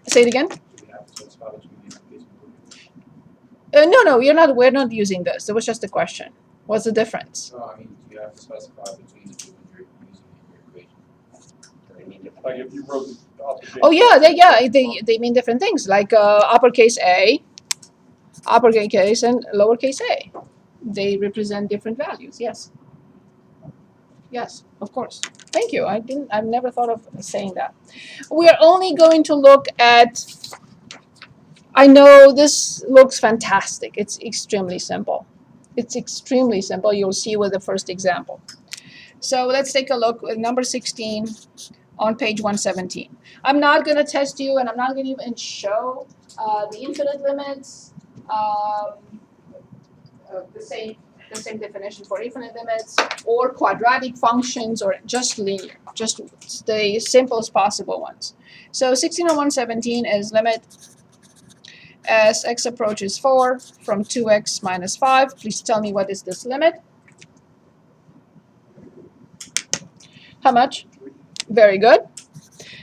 Say it again. Do we have to specify between the application and No, we're not using this. It was just a question. What's the difference? no, I mean, do you have to specify between the two when you're using it in your equation? They mean different. Like if you wrote the application. Oh yeah, they mean different things, like uppercase A, uppercase and lowercase a. They represent different values. Yes. Yes, of course. Thank you. I've never thought of saying that. We are only going to look at, I know this looks fantastic. It's extremely simple. It's extremely simple. You'll see with the first example. So let's take a look at number 16 on page 117. I'm not going to test you, and I'm not going to even show the infinite limits, the same definition for infinite limits, or quadratic functions, or just linear, just the simplest possible ones. So 16 on 117 is limit as x approaches 4 from 2x minus 5. Please tell me what is this limit. How much? Very good.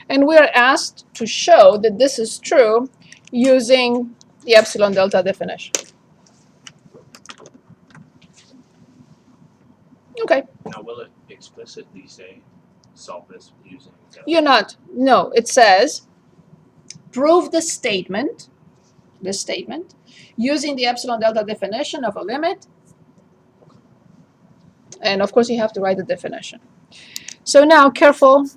And we are asked to show that this is true using the epsilon delta definition. Okay. Now, will it explicitly say solve this using? You're not. No, it says prove the statement, using the epsilon delta definition of a limit. And of course, you have to write the definition. So now, careful.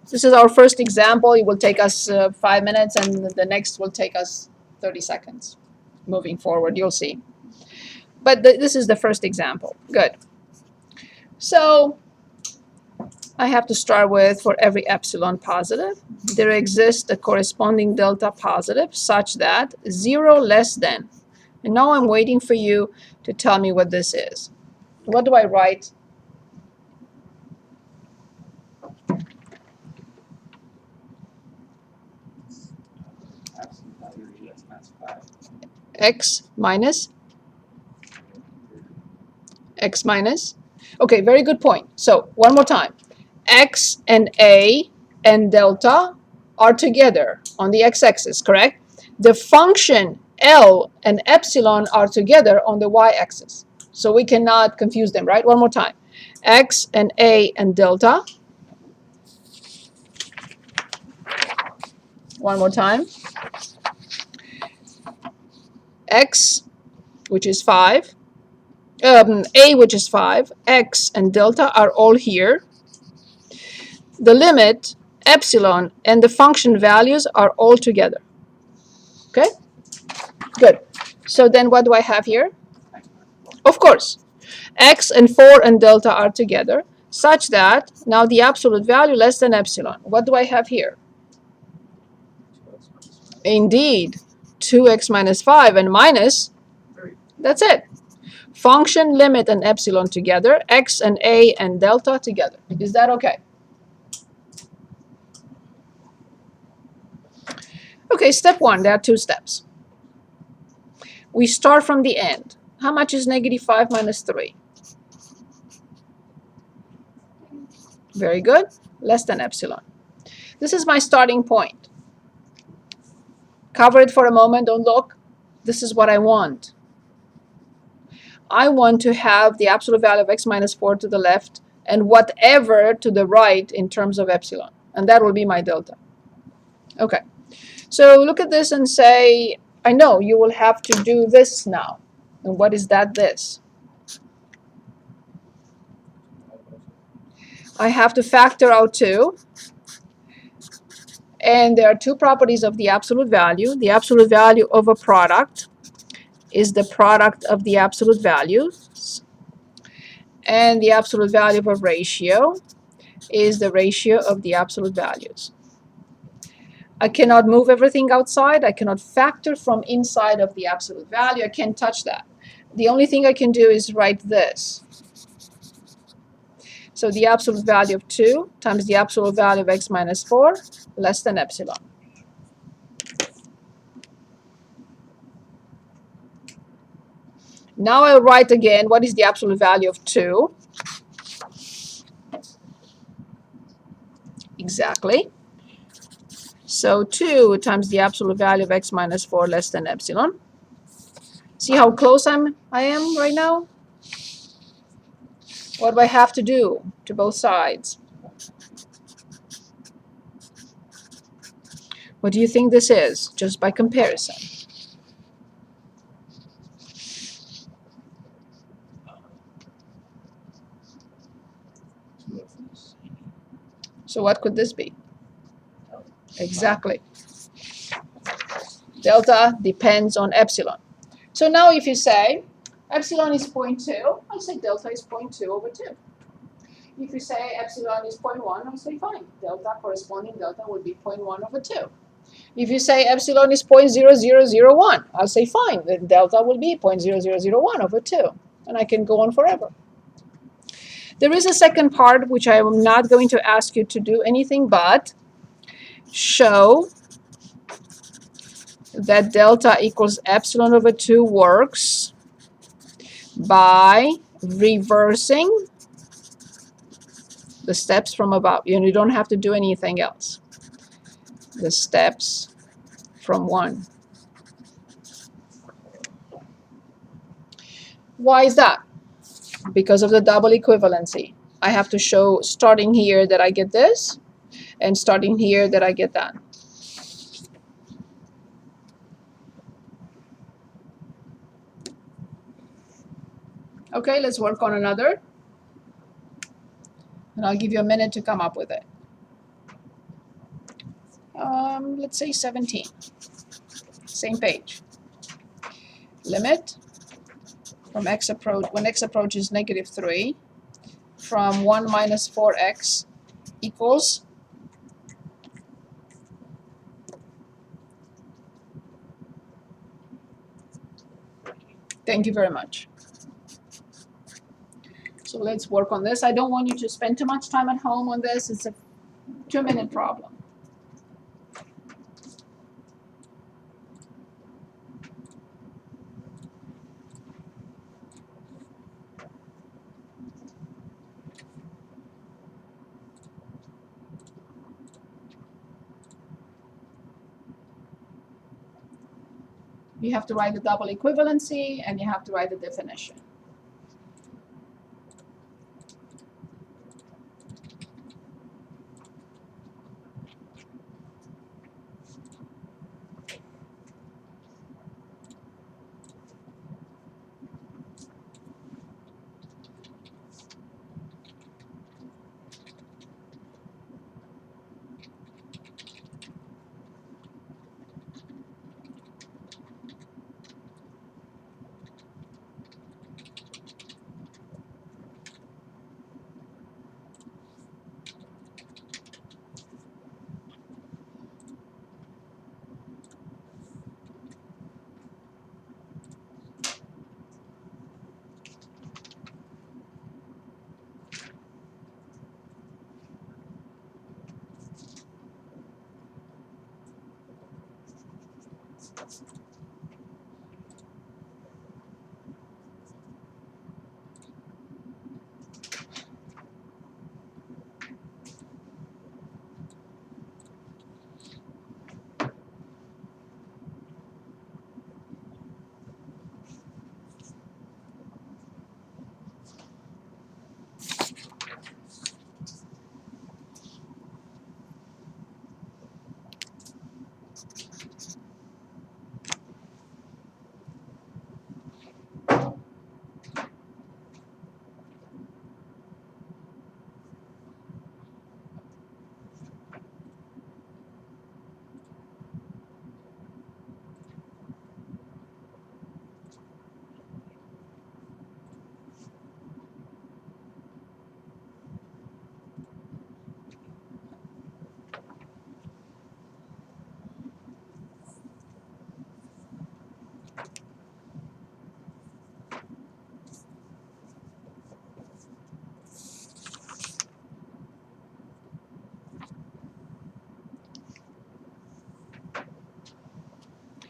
This is our first example. It will take us 5 minutes, and the next will take us 30 seconds. Moving forward, you'll see. But this is the first example. Good. So I have to start with, for every epsilon positive, there exists a corresponding delta positive such that 0 less than. And now I'm waiting for you to tell me what this is. What do I write? Absolute value of x minus 5. X minus? X minus? Okay, very good point. So one more time. X and A and delta are together on the x-axis, correct? The function L and epsilon are together on the y-axis. So we cannot confuse them, right? One more time. X and A and delta. One more time. X, which is 5. A, which is 5. X and delta are all here. The limit, epsilon, and the function values are all together. Okay? Good. So then what do I have here? Of course, x and 4 and delta are together, such that now the absolute value less than epsilon. What do I have here? 2x minus 5. Indeed, 2x minus 5 and minus, that's it. Function, limit, and epsilon together, x and a and delta together. Is that okay? Okay, step 1, there are 2 steps. We start from the end. How much is negative 5 minus 3? Very good. Less than epsilon. This is my starting point. Cover it for a moment, don't look. This is what I want. I want to have the absolute value of x minus 4 to the left and whatever to the right in terms of epsilon. And that will be my delta. Okay. So look at this and say, I know you will have to do this now. And what is that this? I have to factor out 2. And there are 2 properties of the absolute value. The absolute value of a product is the product of the absolute values. And the absolute value of a ratio is the ratio of the absolute values. I cannot move everything outside. I cannot factor from inside of the absolute value. I can't touch that. The only thing I can do is write this. So the absolute value of 2 times the absolute value of x minus 4 less than epsilon. Now I'll write again what is the absolute value of 2. Exactly. So 2 times the absolute value of x minus 4 less than epsilon. See how close I am right now? What do I have to do to both sides? What do you think this is, just by comparison? So what could this be? Exactly. Delta depends on epsilon. So now if you say epsilon is 0.2, I'll say delta is 0.2 over 2. If you say epsilon is 0.1, I'll say fine. Delta, corresponding delta will be 0.1 over 2. If you say epsilon is 0.0001, I'll say fine. Then delta will be 0.0001 over 2. And I can go on forever. There is a second part which I am not going to ask you to do anything but show that delta equals epsilon over 2 works by reversing the steps from above. You don't have to do anything else. The steps from 1. Why is that? Because of the double equivalency. I have to show starting here that I get this, and starting here that I get that. Okay, let's work on another. And I'll give you a minute to come up with it. Let's say 17. Same page. Limit from x approach, when x approaches -3, from 1 minus 4x equals Thank you very much. So let's work on this. I don't want you to spend too much time at home on this. It's a 2-minute problem. You have to write the double equivalency and you have to write the definition.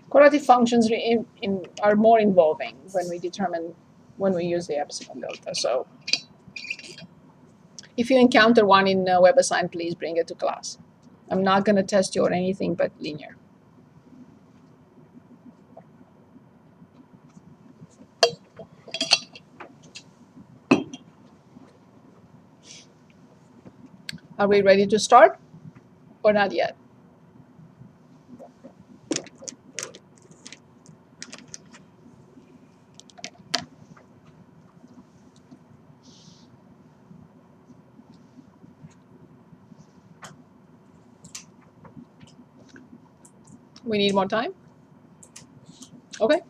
Quadratic functions are more involving when we use the epsilon delta. So if you encounter one in WebAssign, please bring it to class. I'm not going to test you on anything but linear. Are we ready to start or not yet? We need more time? Okay.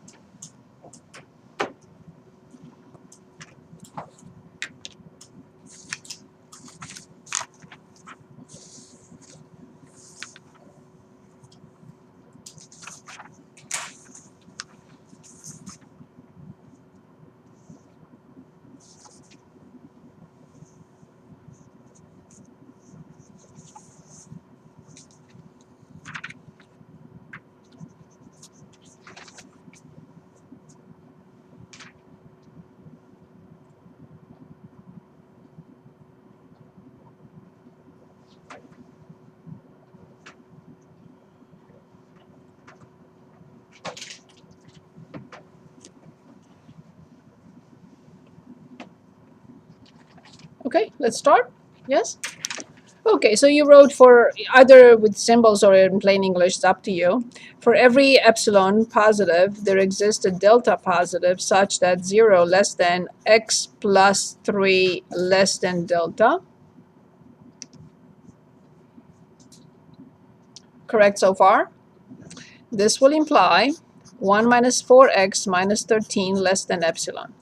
Okay, let's start. Yes? Okay, so you wrote for either with symbols or in plain English, it's up to you. For every epsilon positive, there exists a delta positive such that 0 less than x plus 3 less than delta. Correct so far? This will imply 1 minus 4x minus 13 less than epsilon.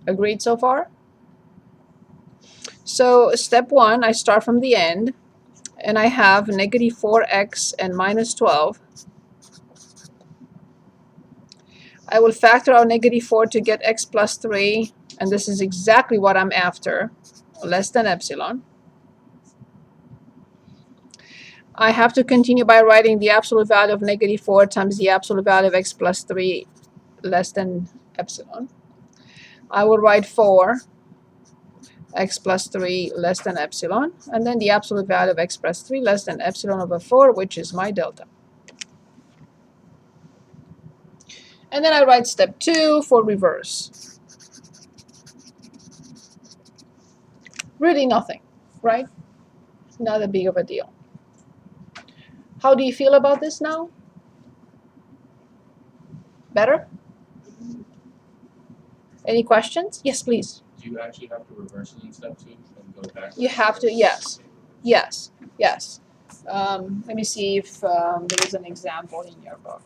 Agreed so far? So step 1, I start from the end, and I have negative 4x and minus 12. I will factor out negative 4 to get x plus 3, and this is exactly what I'm after, less than epsilon. I have to continue by writing the absolute value of negative 4 times the absolute value of x plus 3 less than epsilon. I will write 4 x plus 3 less than epsilon, and then the absolute value of x plus 3 less than epsilon over 4, which is my delta. And then I write step 2 for reverse. Really nothing, right? Not a big of a deal. How do you feel about this now? Better? Any questions? Yes, please. Do you actually have to reverse it in step 2 and go back? You have to, yes. Yes, yes. Let me see if there is an example in your book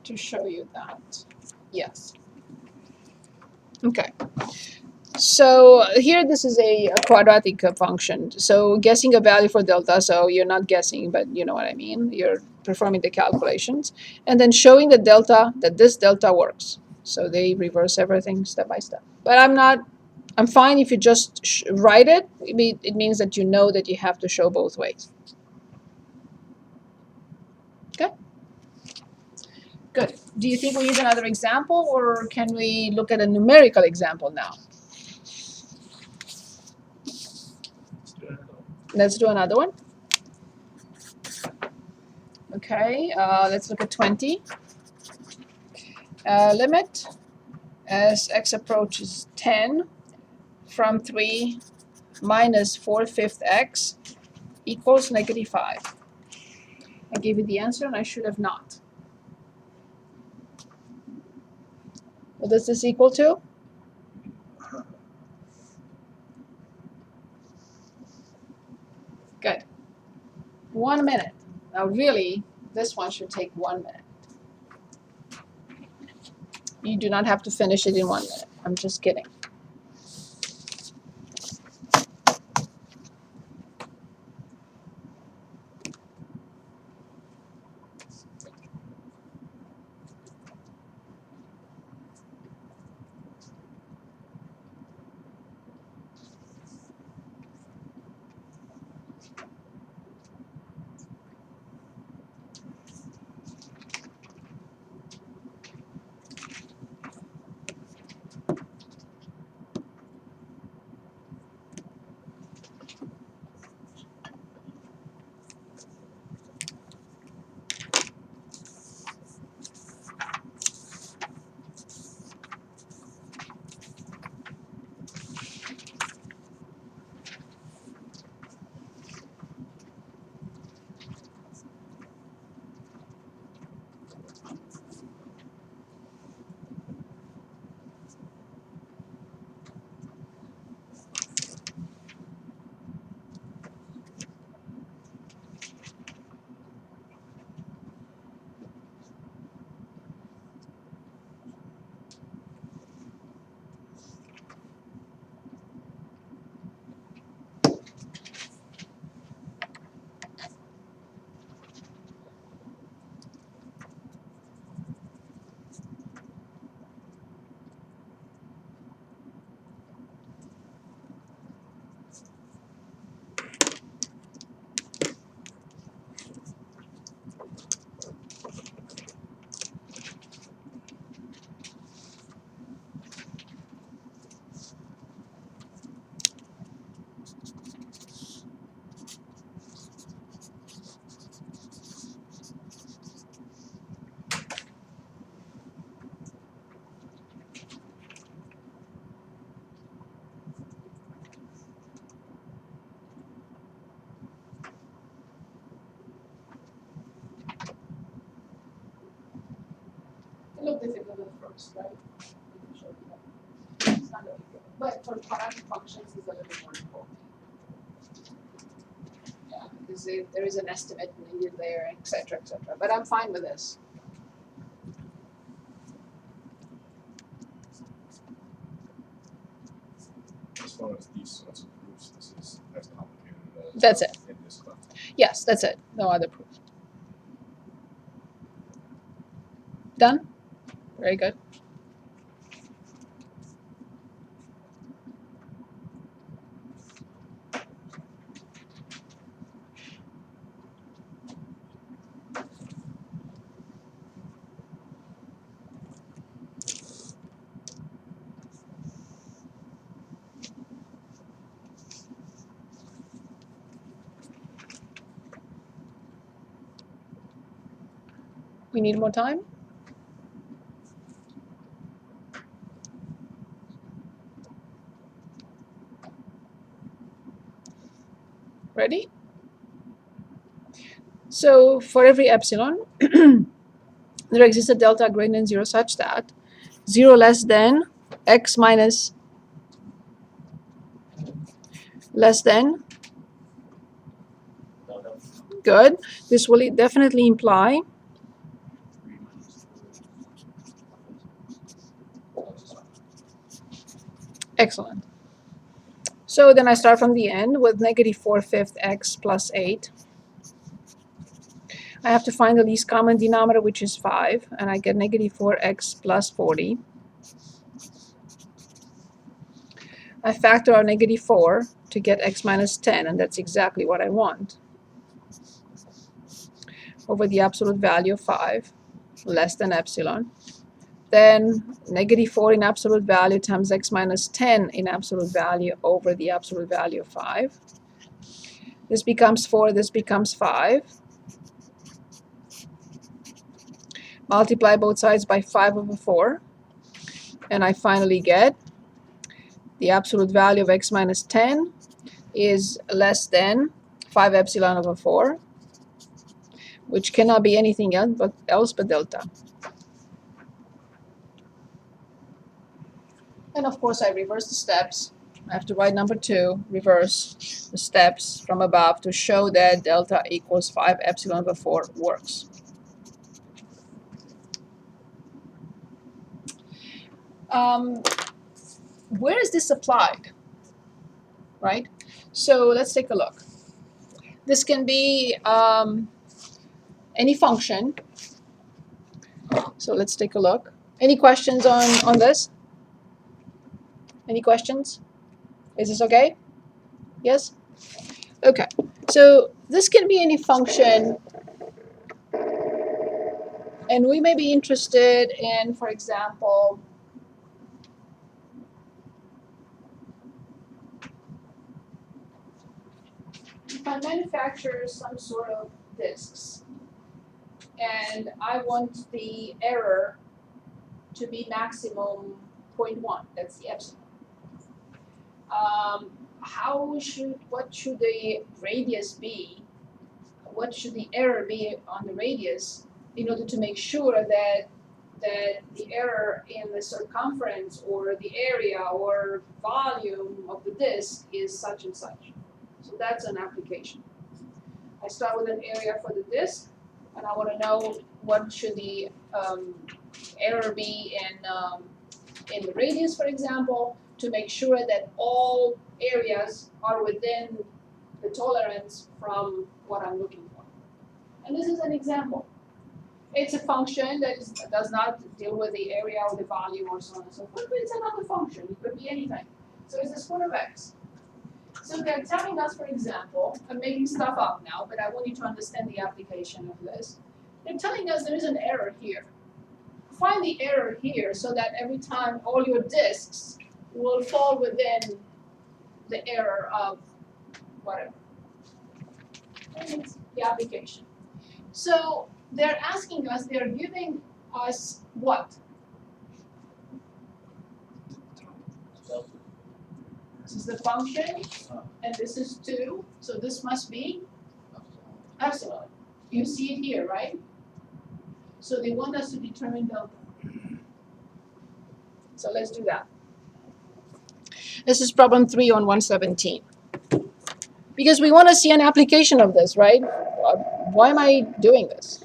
to show you that. Yes. Okay. So here this is a quadratic function. So guessing a value for delta, so you're not guessing, but you know what I mean. You're performing the calculations. And then showing the delta, that this delta works. So they reverse everything step by step. But I'm fine if you just write it. It means that you know that you have to show both ways. Okay? Good. Do you think we use another example, or can we look at a numerical example now? Let's do another one. Okay, let's look at 20. Limit as x approaches 10 from 3 minus 4/5 x equals negative 5. I gave you the answer and I should have not. What does this equal to? Good. 1 minute. Now really, this one should take 1 minute. You do not have to finish it in 1 minute. I'm just kidding. difficult at first, right? It's not a big deal. But for quadratic functions, it's a little bit more important. Yeah, because there is an estimate needed there, et cetera, et cetera. But I'm fine with this. As far as these sorts of proofs, this is as complicated as That's it. in this class. Yes, that's it. No other proof. Done? Very good. We need more time? Ready? So for every epsilon, there exists a delta greater than 0 such that 0 less than x minus less than, good. This will definitely imply 3 minus 4. excellent. So then I start from the end with negative 4/5 x plus 8. I have to find the least common denominator, which is 5, and I get negative 4x plus 40. I factor out negative 4 to get x minus 10, and that's exactly what I want. Over the absolute value of 5, less than epsilon. Then negative 4 in absolute value times x minus 10 in absolute value over the absolute value of 5. This becomes 4, this becomes 5. Multiply both sides by 5/4, and I finally get the absolute value of x minus 10 is less than 5 epsilon over 4, which cannot be anything else but delta. And of course, I reverse the steps. I have to write number 2, reverse the steps from above to show that delta equals 5 epsilon over 4 works. Where is this applied? Right? So let's take a look. This can be any function. So let's take a look. Any questions on this? Any questions? Is this okay? Yes? Okay. So this can be any function, and we may be interested in, for example, if I manufacture some sort of disks and I want the error to be maximum 0.1, that's the epsilon. What should the radius be? What should the error be on the radius in order to make sure that the error in the circumference or the area or volume of the disk is such and such? So that's an application. I start with an area for the disk, and I want to know what should the error be in the radius, for example, to make sure that all areas are within the tolerance from what I'm looking for. And this is an example. It's a function that does not deal with the area or the volume or so on and so forth, but it's another function. It could be anything. So it's the square of x. So they're telling us, for example, I'm making stuff up now, but I want you to understand the application of this. They're telling us there is an error here. Find the error here so that every time all your disks will fall within the error of whatever. And it's the application. So they're asking us, they're giving us what? This is the function, and this is 2, so this must be epsilon. You see it here, right? So they want us to determine delta. So let's do that. This is problem 3 on 117. Because we want to see an application of this, right? Why am I doing this?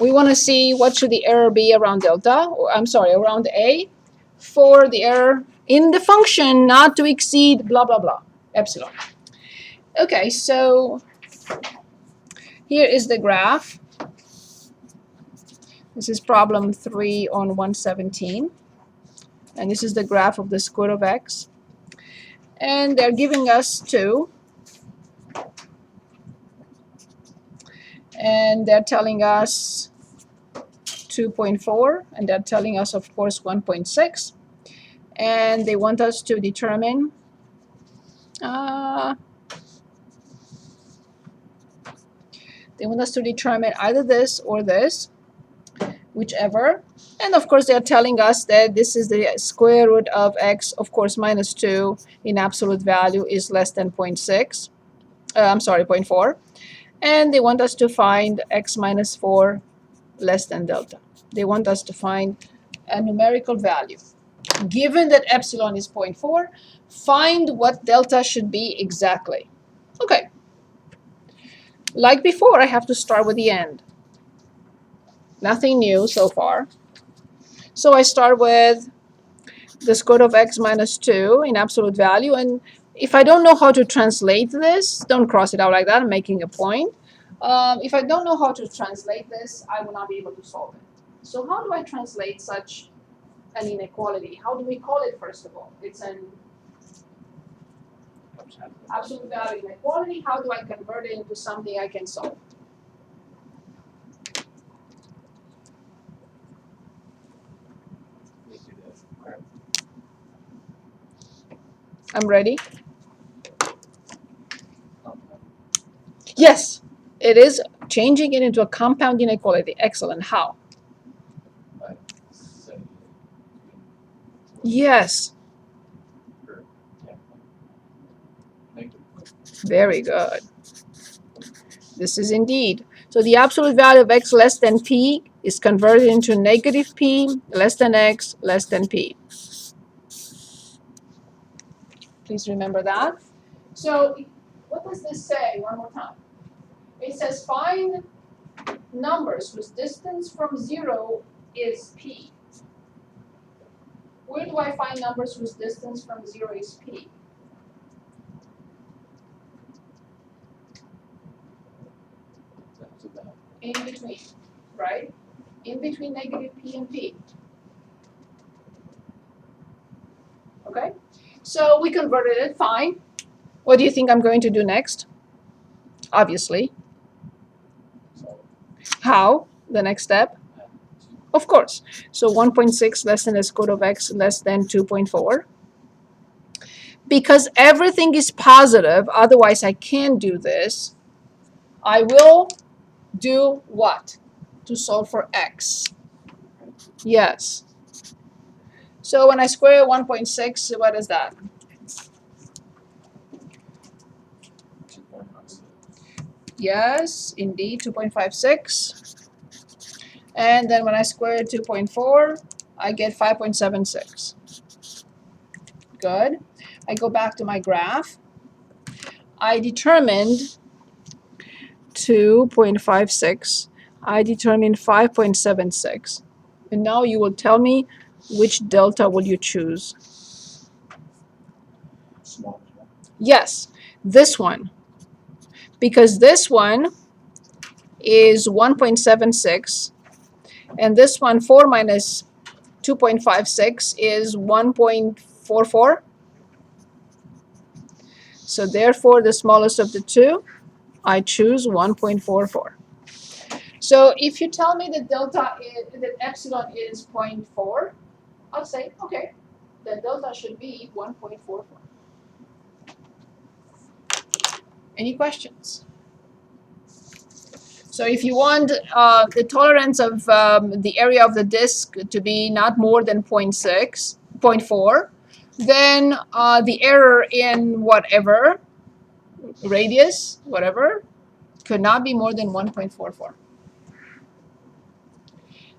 We want to see what should the error be around delta, or I'm sorry, around A, for the error in the function not to exceed blah, blah, blah, epsilon. Okay, so here is the graph. This is problem 3 on 117. And this is the graph of the square root of x. And they're giving us 2. And they're telling us 2.4. And they're telling us, of course, 1.6. And they want us to determine either this or this, whichever. And of course, they're telling us that this is the square root of x, of course, minus 2 in absolute value is less than 0.6. I'm sorry, 0.4. And they want us to find x minus 4 less than delta. They want us to find a numerical value. Given that epsilon is 0.4, find what delta should be exactly. Okay. Like before, I have to start with the end. Nothing new so far. So I start with the square root of x minus 2 in absolute value. And if I don't know how to translate this, don't cross it out like that, I'm making a point. If I don't know how to translate this, I will not be able to solve it. So how do I translate such an inequality? How do we call it, first of all? It's an absolute value inequality. How do I convert it into something I can solve? I'm ready. Yes, it is changing it into a compound inequality. Excellent. How? By setting it Yes. for, yeah. Negative. Very good. This is indeed. So the absolute value of x less than p is converted into negative p less than x less than p. Please remember that. So what does this say? One more time. It says find numbers whose distance from 0 is p. Where do I find numbers whose distance from 0 is p? That's about. In between, right? In between negative p and p. Okay? So we converted it, fine. What do you think I'm going to do next? Obviously. So, How? The next step? Of course. So 1.6 less than the square root of x less than 2.4. Because everything is positive, otherwise I can't do this, I will do what? To solve for x. Yes. So when I square 1.6, what is that? 2.56. Yes, indeed, 2.56. And then when I square 2.4, I get 5.76. Good. I go back to my graph. I determined 2.56. I determined 5.76. And now you will tell me which delta will you choose. Small. Yes, this one. Because this one is 1.76. And this one, 4 minus 2.56, is 1.44. So therefore, the smallest of the two, I choose 1.44. So if you tell me that that epsilon is 0.4, I'll say, okay, the delta should be 1.44. Any questions? So if you want the tolerance of the area of the disk to be not more than 0.4, then the error in whatever radius, whatever, could not be more than 1.44.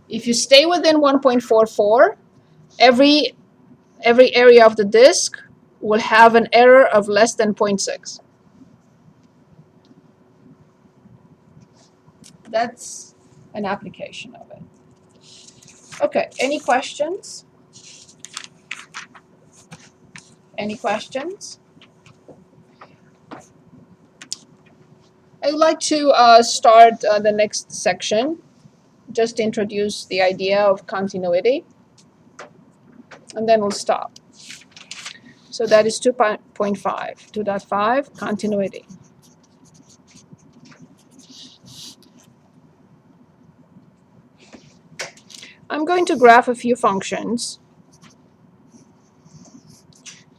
If you stay within 1.44, every area of the disk will have an error of less than 0.6. That's an application of it. Okay, any questions? Any questions? I would like to start the next section. Just introduce the idea of continuity, and then we'll stop. So that is 2.5, 2.5, continuity. I'm going to graph a few functions.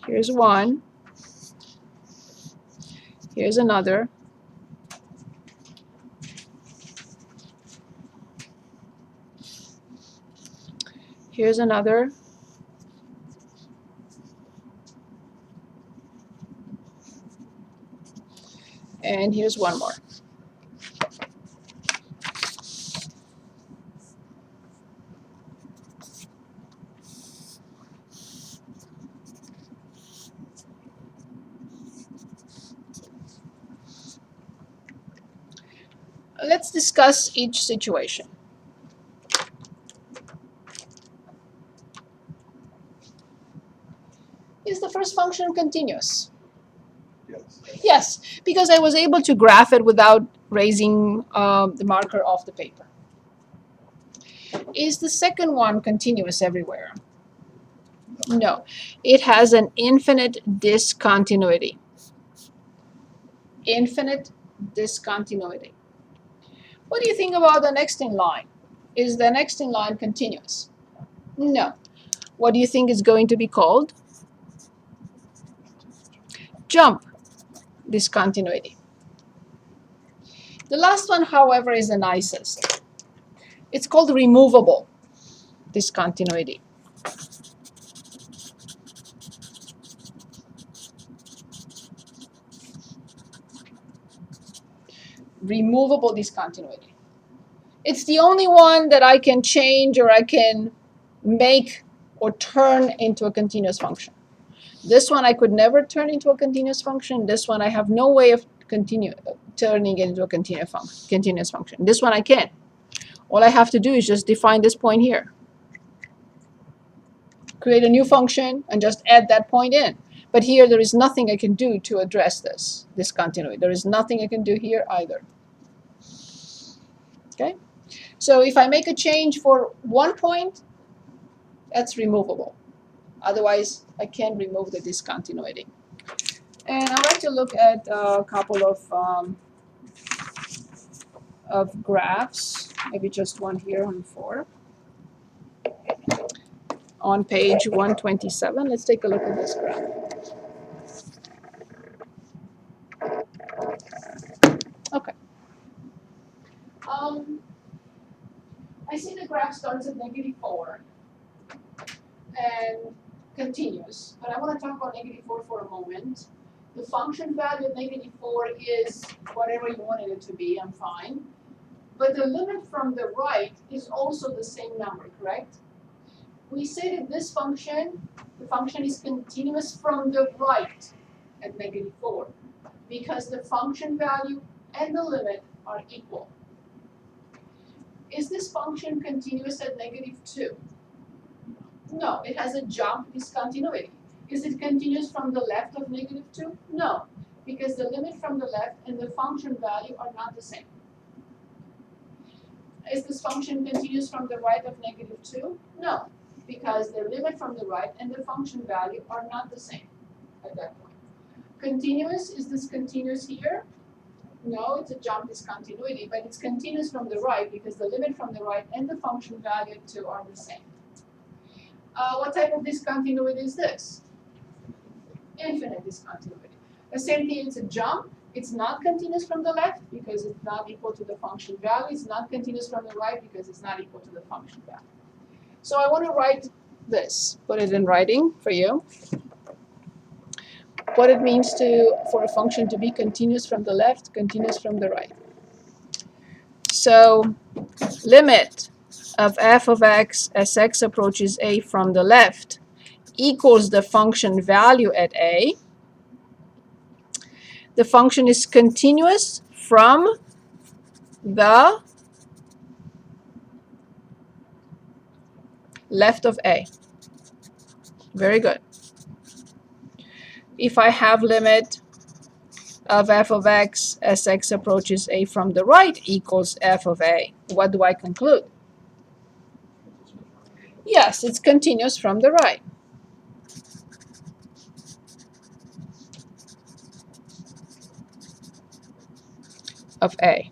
Here's one. Here's another. Here's another. And here's one more. Let's discuss each situation. Is the first function continuous? Yes. Yes, because I was able to graph it without raising the marker off the paper. Is the second one continuous everywhere? No. It has an infinite discontinuity. Infinite discontinuity. What do you think about the next in line? Is the next in line continuous? No. What do you think is going to be called? Jump discontinuity. The last one, however, is the nicest. It's called removable discontinuity. Removable discontinuity. It's the only one that I can change or I can make or turn into a continuous function. This one I could never turn into a continuous function. This one I have no way of turning it into a continuous function. This one I can. All I have to do is just define this point here. Create a new function and just add that point in. But here there is nothing I can do to address this discontinuity. There is nothing I can do here either. Okay? So if I make a change for one point, that's removable. Otherwise, I can remove the discontinuity. And I'd like to look at a couple of graphs, maybe just one here on 4. On page 127, let's take a look at this graph. Okay. I see the graph starts at -4 and continues, but I want to talk about -4 for a moment. The function value of -4 is whatever you wanted it to be, I'm fine. But the limit from the right is also the same number, correct? We say that this function, the function is continuous from the right at -4 because the function value and the limit are equal. Is this function continuous at -2? No, it has a jump discontinuity. Is it continuous from the left of -2? No, because the limit from the left and the function value are not the same. Is this function continuous from the right of -2? No, because the limit from the right and the function value are not the same at that point. Continuous, is this continuous here? No, it's a jump discontinuity, but it's continuous from the right because the limit from the right and the function value too are the same. What type of discontinuity is this? Infinite discontinuity. The same thing, it's a jump. It's not continuous from the left because it's not equal to the function value. It's not continuous from the right because it's not equal to the function value. So I want to write this, put it in writing for you. What it means for a function to be continuous from the left, continuous from the right. So limit of f of x as x approaches a from the left equals the function value at a, the function is continuous from the left of a. Very good. If I have limit of f of x as x approaches a from the right equals f of a, what do I conclude? Yes, it's continuous from the right. Of a.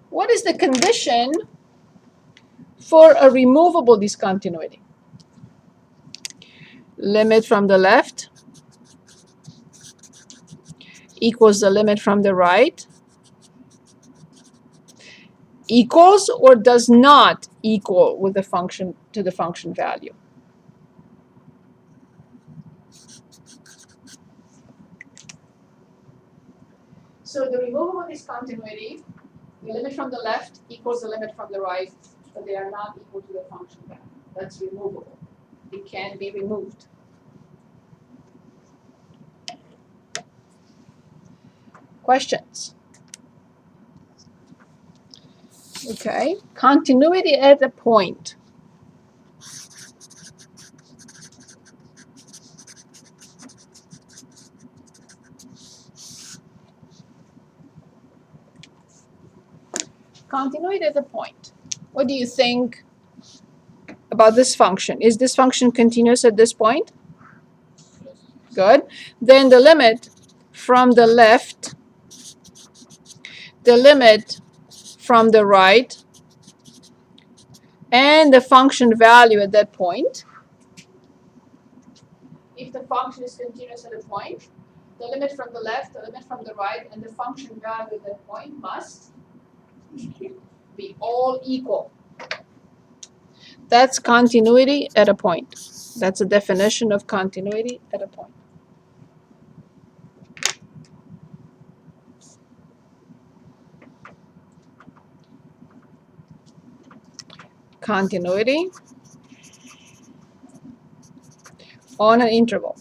What is the condition for a removable discontinuity? Limit from the left equals the limit from the right, equals or does not equal with the function to the function value. So the removable discontinuity, the limit from the left equals the limit from the right, but they are not equal to the function value. That's removable. It can be removed. Questions? Okay, continuity at a point. Continuity at a point. What do you think about this function? Is this function continuous at this point? Good. Then the limit from the left, the limit from the right, and the function value at that point. If the function is continuous at a point, the limit from the left, the limit from the right, and the function value at that point must be all equal. That's continuity at a point. That's a definition of continuity at a point. Continuity on an interval.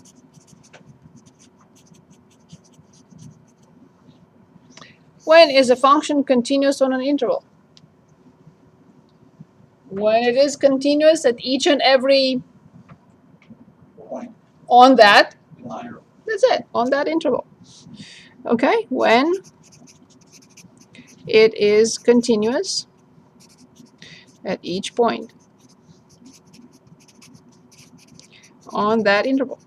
When is a function continuous on an interval? When it is continuous at each and every on that, that's it, on that interval. Okay, when it is continuous at each point on that interval.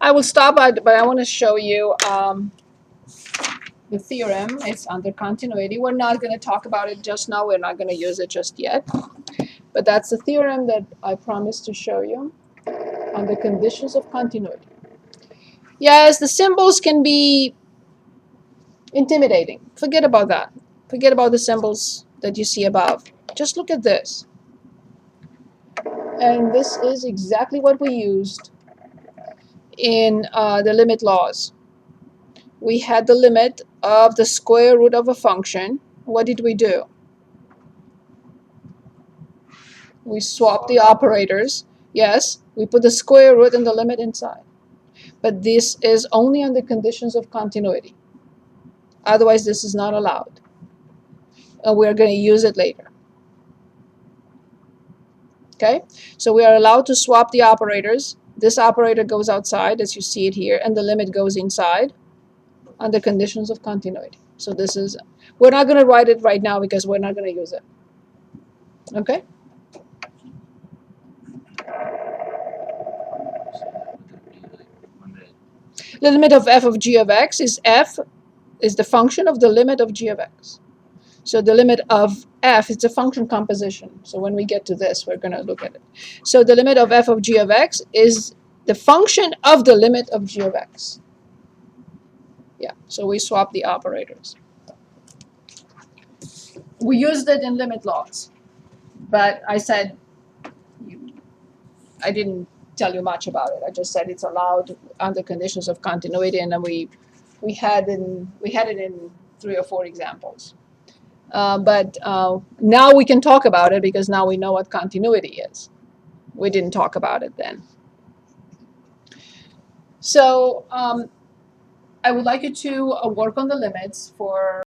I will stop, but I want to show you the theorem. It's under continuity. We're not going to talk about it just now. We're not going to use it just yet. But that's the theorem that I promised to show you on the conditions of continuity. Yes, the symbols can be intimidating. Forget about that. Forget about the symbols that you see above. Just look at this. And this is exactly what we used in the limit laws. We had the limit of the square root of a function. What did we do? We swapped the operators. Yes, we put the square root and the limit inside. But this is only on the conditions of continuity. Otherwise, this is not allowed. And we're going to use it later. Okay? So we are allowed to swap the operators. This operator goes outside, as you see it here, and the limit goes inside under conditions of continuity. So this is, we're not going to write it right now because we're not going to use it. Okay? The limit of f of g of x is f is the function of the limit of g of x. So the limit of f is a function composition. So when we get to this, we're going to look at it. So the limit of f of g of x is the function of the limit of g of x. Yeah, so we swap the operators. We used it in limit laws, but I said, I didn't tell you much about it. I just said it's allowed under conditions of continuity, and then we had it in 3 or 4 examples. But now we can talk about it because now we know what continuity is. We didn't talk about it then. So I would like you to work on the limits for